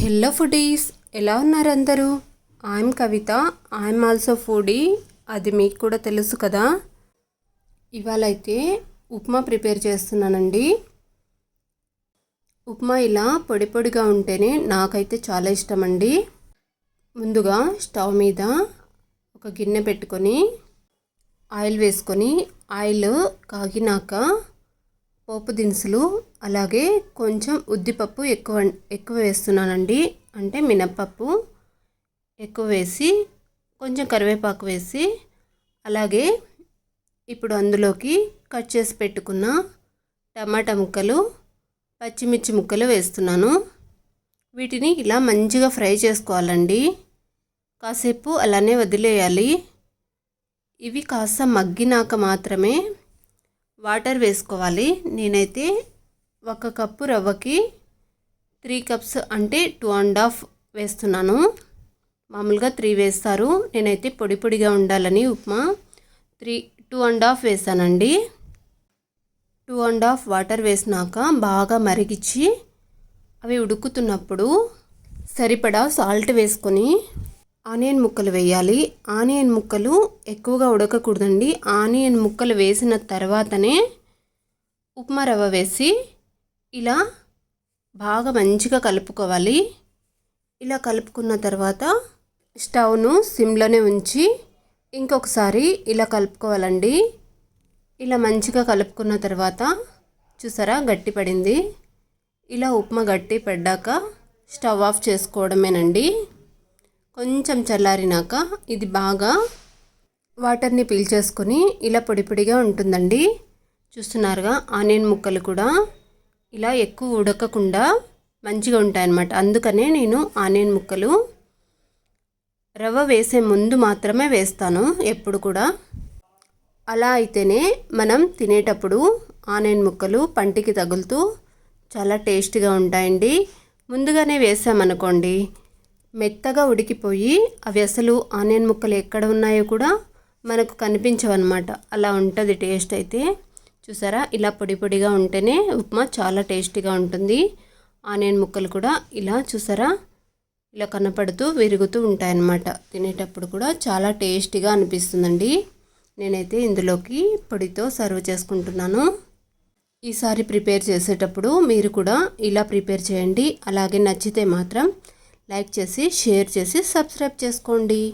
Hello foodies, ఎలా ఉన్నారు అందరూ? I'm Kavitha. I'm also foodie. అది మీకు కూడా తెలుసు కదా. ఇవాళ అయితే ఉప్మా ప్రిపేర్ చేస్తున్నానండి. ఉప్మా ఇలా పొడి పొడిగా ఉంటేనే నాకైతే చాలా ఇష్టం అండి. ముందుగా స్టవ్ మీద ఒక గిన్నె పెట్టుకొని ఆయిల్ వేసుకొని, ఆయిల్ కాగినాక పోపు దినుసులు అలాగే కొంచెం ఉద్దిపప్పు ఎక్కువ వేస్తున్నానండి. అంటే మినప్పప్పు ఎక్కువ వేసి, కొంచెం కరివేపాకు వేసి, అలాగే ఇప్పుడు అందులోకి కట్ చేసి పెట్టుకున్న టమాటా ముక్కలు, పచ్చిమిర్చి ముక్కలు వేస్తున్నాను. వీటిని ఇలా మంచిగా ఫ్రై చేసుకోవాలండి. కాసేపు అలానే వదిలేయాలి. ఇవి కాస్త మగ్గినాక మాత్రమే వాటర్ వేసుకోవాలి. నేనైతే 1 కప్పు రవ్వకి 3 కప్స్ అంటే 2.5 వేస్తున్నాను. మామూలుగా 3 వేస్తారు. నేనైతే పొడి పొడిగా ఉండాలని ఉప్మా 2.5 వేసానండి. 2.5 వాటర్ వేసినాక బాగా మరిగించి అవి ఉడుకుతున్నప్పుడు సరిపడా సాల్ట్ వేసుకొని ఆనియన్ ముక్కలు వేయాలి. ఆనియన్ ముక్కలు ఎక్కువగా ఉడకకూడదండి. ఆనియన్ ముక్కలు వేసిన తర్వాతనే ఉప్మా రవ్వ వేసి ఇలా బాగా మంచిగా కలుపుకోవాలి. ఇలా కలుపుకున్న తర్వాత స్టవ్ను సిమ్లోనే ఉంచి ఇంకొకసారి ఇలా కలుపుకోవాలండి. ఇలా మంచిగా కలుపుకున్న తర్వాత చూసారా, గట్టి పడింది. ఇలా ఉప్మా గట్టి పడ్డాక స్టవ్ ఆఫ్ చేసుకోవడమేనండి. కొంచెం చల్లారినాక ఇది బాగా వాటర్ని పీల్చేసుకొని ఇలా పొడి పొడిగా ఉంటుందండి. చూస్తున్నారుగా, ఆనియన్ ముక్కలు కూడా ఇలా ఎక్కువ ఉడకకుండా మంచిగా ఉంటాయన్నమాట. అందుకనే నేను ఆనియన్ ముక్కలు రవ్వ వేసే ముందు మాత్రమే వేస్తాను ఎప్పుడు కూడా. అలా అయితేనే మనం తినేటప్పుడు ఆనియన్ ముక్కలు పంటికి తగులుతూ చాలా టేస్టీగా ఉంటాయండి. ముందుగానే వేసామనుకోండి, మెత్తగా ఉడికిపోయి అవి అసలు ఆనియన్ ముక్కలు ఎక్కడ ఉన్నాయో కూడా మనకు కనిపించవన్నమాట. అలా ఉంటుంది టేస్ట్ అయితే. చూసారా, ఇలా పొడి పొడిగా ఉంటేనే ఉప్మా చాలా టేస్టీగా ఉంటుంది. ఆనియన్ ముక్కలు కూడా ఇలా చూసారా, ఇలా కనపడుతూ విరుగుతూ ఉంటాయన్నమాట. తినేటప్పుడు కూడా చాలా టేస్టీగా అనిపిస్తుందండి. నేనైతే ఇందులోకి పొడితో సర్వ్ చేసుకుంటున్నాను. ఈసారి ప్రిపేర్ చేసేటప్పుడు మీరు కూడా ఇలా ప్రిపేర్ చేయండి. అలాగే నచ్చితే మాత్రం లైక్ చేసి, షేర్ చేసి, సబ్స్క్రైబ్ చేసుకోండి.